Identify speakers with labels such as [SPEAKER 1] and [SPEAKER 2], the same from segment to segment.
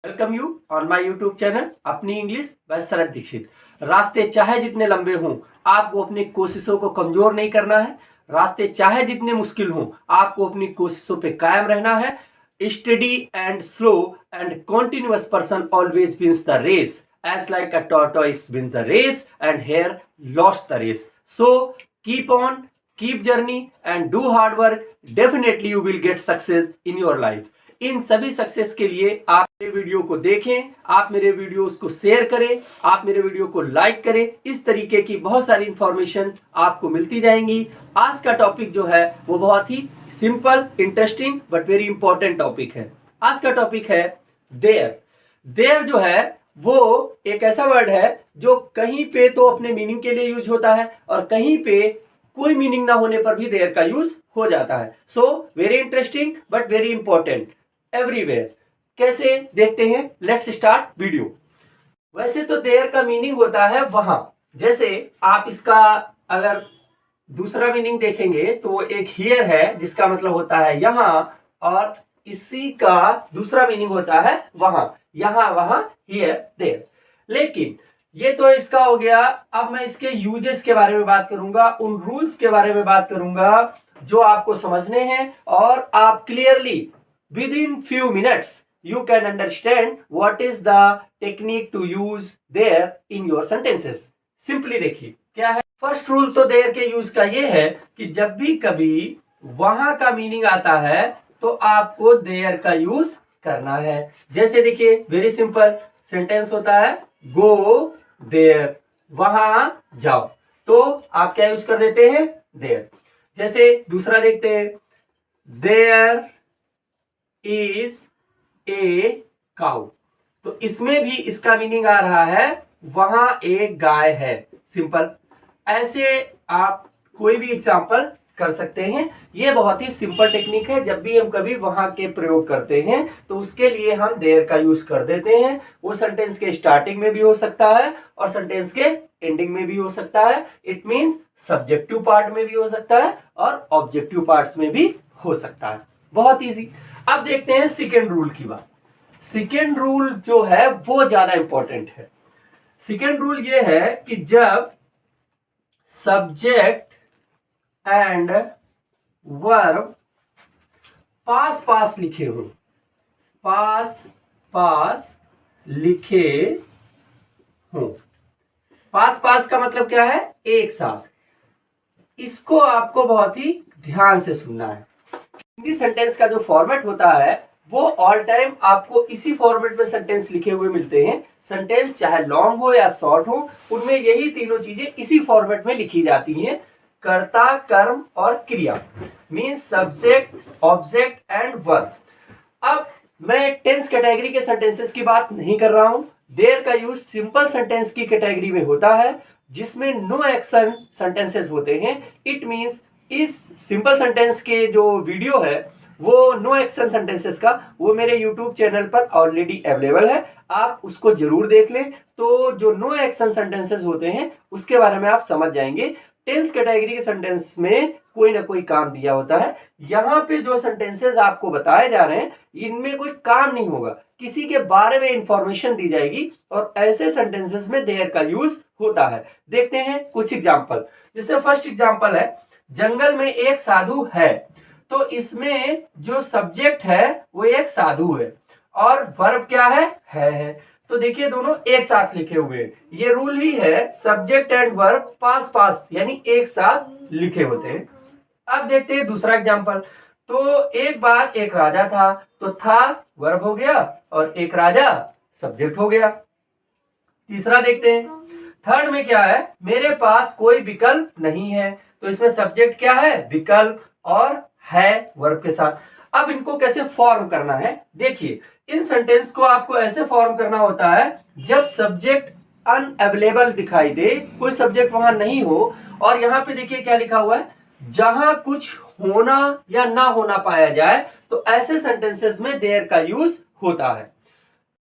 [SPEAKER 1] Welcome you on my YouTube channel अपनी English by शरद दीक्षित। रास्ते चाहे जितने लंबे हों, आपको अपनी कोशिशों को कमजोर नहीं करना है। रास्ते चाहे जितने मुश्किल हों, आपको अपनी कोशिशों पे कायम रहना है। Steady and slow and continuous person always wins the race as like a tortoise wins the race and hare lost the race. So keep on, keep journey and do hard work. Definitely you will get success in your life. इन सभी success के लिए आप मेरे video को देखें, आप मेरे वीडियोस को शेयर करें, आप मेरे वीडियो को लाइक करें। इस तरीके की बहुत सारी इंफॉर्मेशन आपको मिलती जाएंगी। आज का टॉपिक जो है वो बहुत ही simple, interesting but very important topic है। आज का टॉपिक है देयर। देयर जो है वो एक ऐसा वर्ड है जो कहीं पे तो अपने मीनिंग के लिए यूज होता है और कहीं पे कोई मीनिंग ना होने पर भी देयर का यूज हो जाता है। So very interesting but very important everywhere. कैसे देखते हैं, लेट्स स्टार्ट वीडियो। वैसे तो देयर का मीनिंग होता है वहां। जैसे आप इसका अगर दूसरा मीनिंग देखेंगे तो वो एक हियर है जिसका मतलब होता है यहां, और इसी का दूसरा मीनिंग होता है वहां, यहां वहां, हियर देयर। लेकिन ये तो इसका हो गया। अब मैं इसके यूजेस के बारे में बात करूंगा, उन रूल्स के बारे में बात करूंगा जो आपको समझने हैं और आप clearly within few minutes you can understand what is the technique to use there in your sentences। Simply देखिए क्या है। फर्स्ट रूल तो देयर के यूज का ये है कि जब भी कभी वहां का मीनिंग आता है तो आपको देयर का यूज करना है। जैसे देखिए वेरी सिंपल सेंटेंस होता है गो देयर, वहां जाओ, तो आप क्या यूज कर देते हैं देयर। जैसे दूसरा देखते हैं देयर इज ए काउ, तो इसमें भी इसका मीनिंग आ रहा है वहां एक गाय है। सिंपल। ऐसे आप कोई भी एग्जांपल कर सकते हैं। ये बहुत ही सिंपल टेक्निक है। जब भी हम कभी वहां के प्रयोग करते हैं तो उसके लिए हम देयर का यूज कर देते हैं। वो सेंटेंस के स्टार्टिंग में भी हो सकता है और सेंटेंस के एंडिंग में भी हो सकता है। इट मींस सब्जेक्टिव पार्ट में भी हो सकता है और ऑब्जेक्टिव पार्ट्स में भी हो सकता है। बहुत इजी। अब देखते हैं सेकेंड रूल की बात। सेकेंड रूल जो है वो ज्यादा इंपॉर्टेंट है। सेकेंड रूल ये है कि जब सब्जेक्ट एंड वर्ब पास पास लिखे हो, पास पास लिखे हो, पास पास का मतलब क्या है, एक साथ। इसको आपको बहुत ही ध्यान से सुनना है। हिंदी सेंटेंस का जो फॉर्मेट होता है वो ऑल टाइम आपको इसी फॉर्मेट में सेंटेंस लिखे हुए मिलते हैं। सेंटेंस चाहे लॉन्ग हो या शॉर्ट हो, उनमें यही तीनों चीजें इसी फॉर्मेट में लिखी जाती हैं। कर्ता, कर्म और क्रिया, means subject, object and verb. अब मैं टेंस कैटेगरी के सेंटेंसेस की बात नहीं कर रहा हूं। देयर का यूज सिंपल सेंटेंस की कैटेगरी में होता है जिसमें नो एक्शन सेंटेंसेस होते हैं। इट मींस इस सिंपल सेंटेंस के जो वीडियो है वो नो एक्शन सेंटेंसेस का, वो मेरे YouTube चैनल पर ऑलरेडी अवेलेबल है। आप उसको जरूर देख लें तो जो नो एक्शन सेंटेंसेस होते हैं उसके बारे में आप समझ जाएंगे। टेंस कैटेगरी के सेंटेंस में कोई ना कोई काम दिया होता है। यहाँ पे जो सेंटेंसेस आपको बताए जा रहे हैं इनमें कोई काम नहीं होगा, किसी के बारे में इंफॉर्मेशन दी जाएगी और ऐसे सेंटेंसेस में देयर का यूज होता है। देखते हैं कुछ एग्जाम्पल। जैसे फर्स्ट एग्जाम्पल है जंगल में एक साधु है, तो इसमें जो सब्जेक्ट है वो एक साधु है और वर्ब क्या है। तो देखिए दोनों एक साथ लिखे हुए हैं। ये रूल ही है, सब्जेक्ट एंड वर्ब पास पास यानी एक साथ लिखे होते हैं। अब देखते हैं दूसरा एग्जांपल। तो एक बार एक राजा था, तो था वर्ब हो गया और एक राजा सब्जेक्ट हो गया। तीसरा देखते हैं। थर्ड में क्या है, मेरे पास कोई विकल्प नहीं है, तो इसमें सब्जेक्ट क्या है, विकल्प, और है वर्ब के साथ। अब इनको कैसे फॉर्म करना है, देखिए इन सेंटेंस को आपको ऐसे फॉर्म करना होता है जब सब्जेक्ट अनअवेलेबल दिखाई दे, कोई सब्जेक्ट वहां नहीं हो, और यहां पे देखिए क्या लिखा हुआ है, जहां कुछ होना या ना होना पाया जाए, तो ऐसे सेंटेंसेस में देयर का यूज होता है।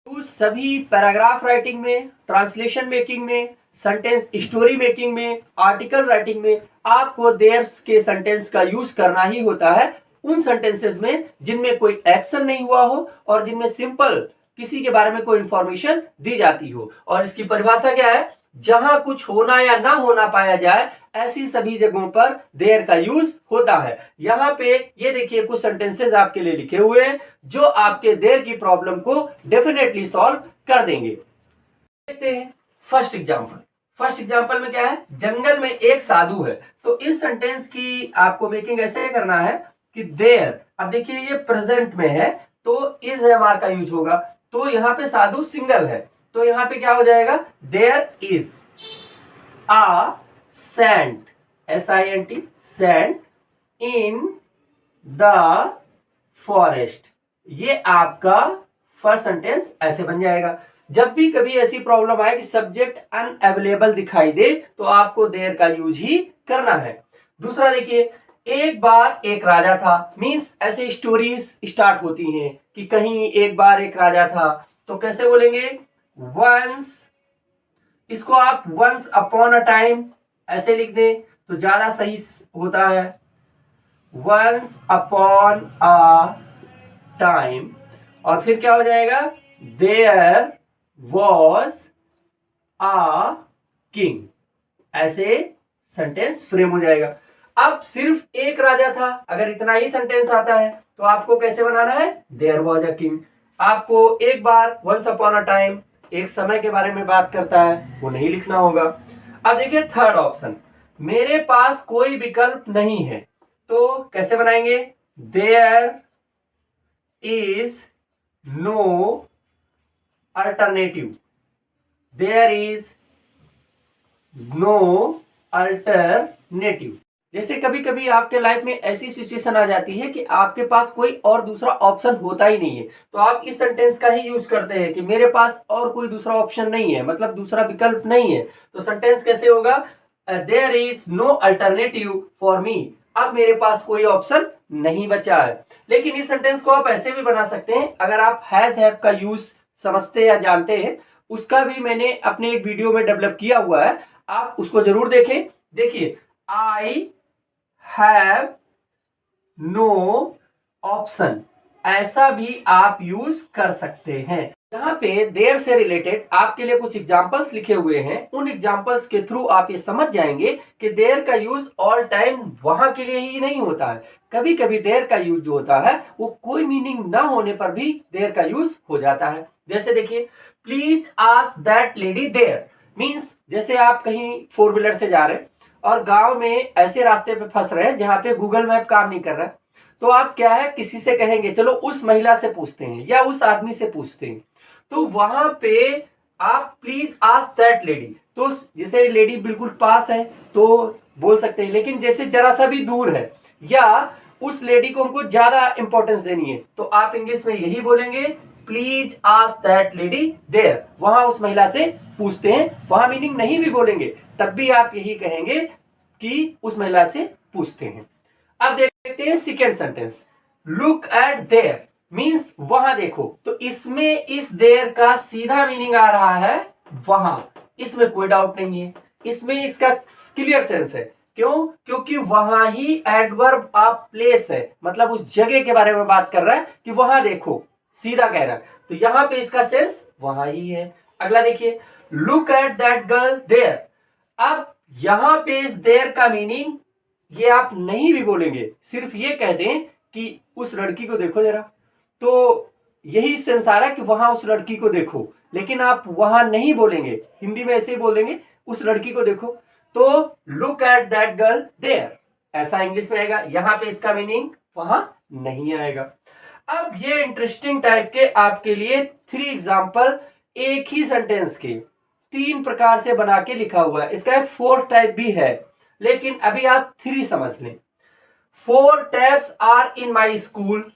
[SPEAKER 1] तो सभी पैराग्राफ राइटिंग में, ट्रांसलेशन मेकिंग में, सेंटेंस स्टोरी मेकिंग में, आर्टिकल राइटिंग में आपको देयर्स के सेंटेंस का यूज करना ही होता है उन सेंटेंसेस में जिनमें कोई एक्शन नहीं हुआ हो और जिनमें सिंपल किसी के बारे में कोई इंफॉर्मेशन दी जाती हो। और इसकी परिभाषा क्या है, जहां कुछ होना या ना होना पाया जाए ऐसी सभी जगहों पर देयर का यूज होता है। यहां पे ये देखिए कुछ सेंटेंसेस आपके लिए लिखे हुए हैं जो आपके देयर की प्रॉब्लम को डेफिनेटली सॉल्व कर देंगे। देखते हैं फर्स्ट एग्जांपल। फर्स्ट एग्जांपल में क्या है, जंगल में एक साधु है। तो इस सेंटेंस की आपको मेकिंग ऐसे करना है कि देयर, अब देखिए ये प्रेजेंट में है तो इज है का यूज होगा। तो यहां पे साधु सिंगल है तो यहां पे क्या हो जाएगा, there is a sand, SINT sand in the forest. ये आपका फर्स्ट सेंटेंस ऐसे बन जाएगा। जब भी कभी ऐसी प्रॉब्लम आए कि सब्जेक्ट अनअवेलेबल दिखाई दे तो आपको देयर का यूज ही करना है। दूसरा देखिए, एक बार एक राजा था, मींस ऐसे स्टोरीज स्टार्ट होती हैं कि कहीं एक बार एक राजा था। तो कैसे बोलेंगे, वंस, इसको आप वंस अपॉन अ टाइम ऐसे लिख दें तो ज्यादा सही होता है। वंस अपॉन अ टाइम, और फिर क्या हो जाएगा, देयर वॉज अ किंग, ऐसे सेंटेंस फ्रेम हो जाएगा। अब सिर्फ एक राजा था, अगर इतना ही सेंटेंस आता है तो आपको कैसे बनाना है, देयर वॉज अ किंग। आपको एक बार वंस अपॉन अ टाइम एक समय के बारे में बात करता है वो नहीं लिखना होगा। अब देखिए थर्ड ऑप्शन, मेरे पास कोई विकल्प नहीं है। तो कैसे बनाएंगे, there is no alternative, there is no alternative. जैसे कभी कभी आपके लाइफ में ऐसी सिचुएशन आ जाती है कि आपके पास कोई और दूसरा ऑप्शन होता ही नहीं है, तो आप इस सेंटेंस का ही यूज करते हैं कि मेरे पास और कोई दूसरा ऑप्शन नहीं है, मतलब दूसरा विकल्प नहीं है। तो सेंटेंस कैसे होगा, there is no alternative for me, अब मेरे पास कोई ऑप्शन नहीं बचा है। लेकिन इस सेंटेंस को आप ऐसे भी बना सकते हैं, अगर आप हैज हैव का यूज समझते या जानते हैं, उसका भी मैंने अपने एक वीडियो में डेवलप किया हुआ है, आप उसको जरूर देखें। देखिए, आई हैव नो ऑप्शन, ऐसा भी आप यूज कर सकते हैं। यहाँ पे देयर से रिलेटेड आपके लिए कुछ एग्जांपल्स लिखे हुए हैं, उन एग्जांपल्स के थ्रू आप ये समझ जाएंगे कि देयर का यूज ऑल टाइम वहां के लिए ही नहीं होता है। कभी कभी देयर का यूज जो होता है वो कोई मीनिंग ना होने पर भी देयर का यूज हो जाता है। जैसे देखिए, please ask that lady there, means जैसे आप कहीं फोर व्हीलर से जा रहे हैं और गांव में ऐसे रास्ते पे फंस रहे हैं जहां पे गूगल मैप काम नहीं कर रहा है, तो आप क्या है, किसी से कहेंगे चलो उस महिला से पूछते हैं या उस आदमी से पूछते हैं। तो वहां पे आप प्लीज आस्क दैट लेडी, तो जैसे लेडी बिल्कुल पास है तो बोल सकते हैं, लेकिन जैसे जरा सा भी दूर है या उस लेडी को हमको ज्यादा इंपॉर्टेंस देनी है तो आप इंग्लिश में यही बोलेंगे, please ask that lady there, वहां उस महिला से पूछते हैं। वहां मीनिंग नहीं भी बोलेंगे तब भी आप यही कहेंगे कि उस महिला से पूछते हैं। अब देखते हैं second sentence, look at there means वहां देखो। तो इसमें इस देयर का सीधा मीनिंग आ रहा है वहां, इसमें कोई डाउट नहीं है, इसमें इसका क्लियर सेंस है। क्यों, क्योंकि वहां ही एडवर्ब ऑफ प्लेस है, मतलब उस जगह के बारे में बात कर रहा है कि वहां देखो, सीधा कह रहा है, तो यहां पे इसका सेंस वहां ही है। अगला देखिए, look at that girl there. अब यहां पे इस देयर का मीनिंग ये आप नहीं भी बोलेंगे, सिर्फ ये कह दें कि उस लड़की को देखो जरा, तो यही सेंस आ रहा है कि वहां उस लड़की को देखो, लेकिन आप वहां नहीं बोलेंगे, हिंदी में ऐसे ही बोलेंगे उस लड़की को देखो। तो look at that girl there ऐसा इंग्लिश में आएगा, यहां पे इसका मीनिंग वहां नहीं आएगा। अब ये इंटरेस्टिंग टाइप के आपके लिए 3 एग्जांपल एक ही सेंटेंस के 3 प्रकार से बना के लिखा हुआ है। इसका एक 4th टाइप भी है, लेकिन अभी आप 3 समझ लें। 4 taps are in my school,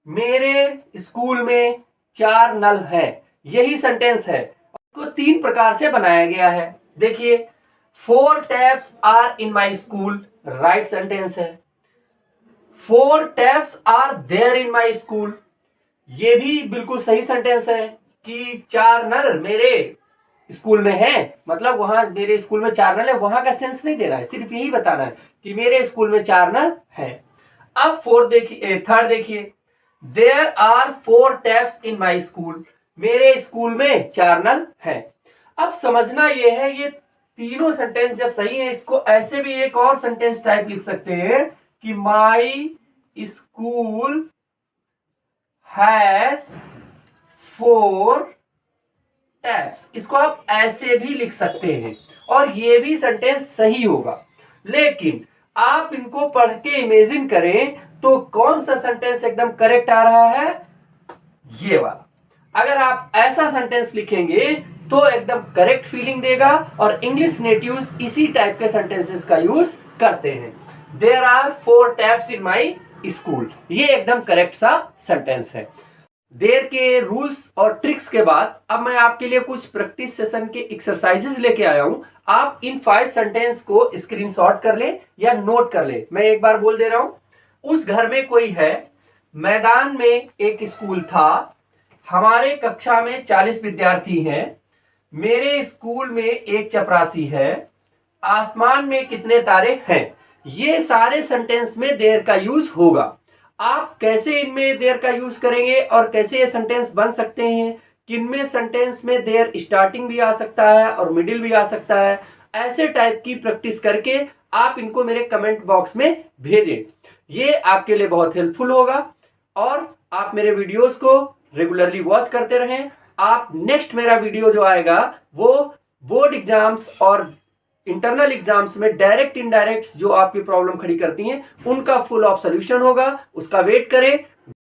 [SPEAKER 1] मेरे स्कूल में 4 नल हैं, यही सेंटेंस है, उसको 3 प्रकार से बनाया गया है। देखिए, 4 taps are in my school right sentence है। 4 taps are there in my school, ये भी बिल्कुल सही सेंटेंस है कि 4 नल मेरे स्कूल में है, मतलब वहां मेरे स्कूल में 4 नल है, वहां का सेंस नहीं दे रहा है, सिर्फ यही बताना है कि मेरे स्कूल में 4 नल है। अब 4th देखिए, थर्ड देखिए, there are 4 taps in my school, मेरे स्कूल में 4 नल हैं। अब समझना ये है, ये तीनों सेंटेंस जब सही है, इसको ऐसे भी एक और सेंटेंस टाइप लिख सकते हैं कि माई स्कूल हैज 4 टैप्स। इसको आप ऐसे भी लिख सकते हैं और ये भी सेंटेंस सही होगा। लेकिन आप इनको पढ़ के इमेजिन करें तो कौन सा सेंटेंस एकदम करेक्ट आ रहा है, ये वाला। अगर आप ऐसा सेंटेंस लिखेंगे तो एकदम करेक्ट फीलिंग देगा और इंग्लिश नेटिव्स इसी टाइप के सेंटेंसेस का यूज करते हैं। There are 4 taps in my school, ये एकदम करेक्ट सा सेंटेंस है। देर के रूल्स और ट्रिक्स के बाद अब मैं आपके लिए कुछ प्रैक्टिस सेशन के एक्सरसाइजेस लेके आया हूं। आप इन 5 सेंटेंस को स्क्रीनशॉट कर ले या नोट कर ले। मैं एक बार बोल दे रहा हूं। उस घर में कोई है, मैदान में एक स्कूल था, हमारे कक्षा में 40 विद्यार्थी हैं, मेरे स्कूल में एक चपरासी है, आसमान में कितने तारे हैं। ये सारे सेंटेंस में देर का यूज होगा। आप कैसे इनमें देर का यूज करेंगे और कैसे ये सेंटेंस बन सकते हैं, किनमें सेंटेंस में देर स्टार्टिंग भी आ सकता है और मिडिल भी आ सकता है, ऐसे टाइप की प्रैक्टिस करके आप इनको मेरे कमेंट बॉक्स में भेजें। ये आपके लिए बहुत हेल्पफुल होगा और आप मेरे वीडियोस को रेगुलरली वॉच करते रहें। आप नेक्स्ट मेरा वीडियो जो आएगा वो बोर्ड एग्जाम्स और इंटरनल एग्जाम्स में डायरेक्ट इनडायरेक्ट जो आपकी प्रॉब्लम खड़ी करती हैं उनका फुल ऑफ सोल्यूशन होगा। उसका वेट करें।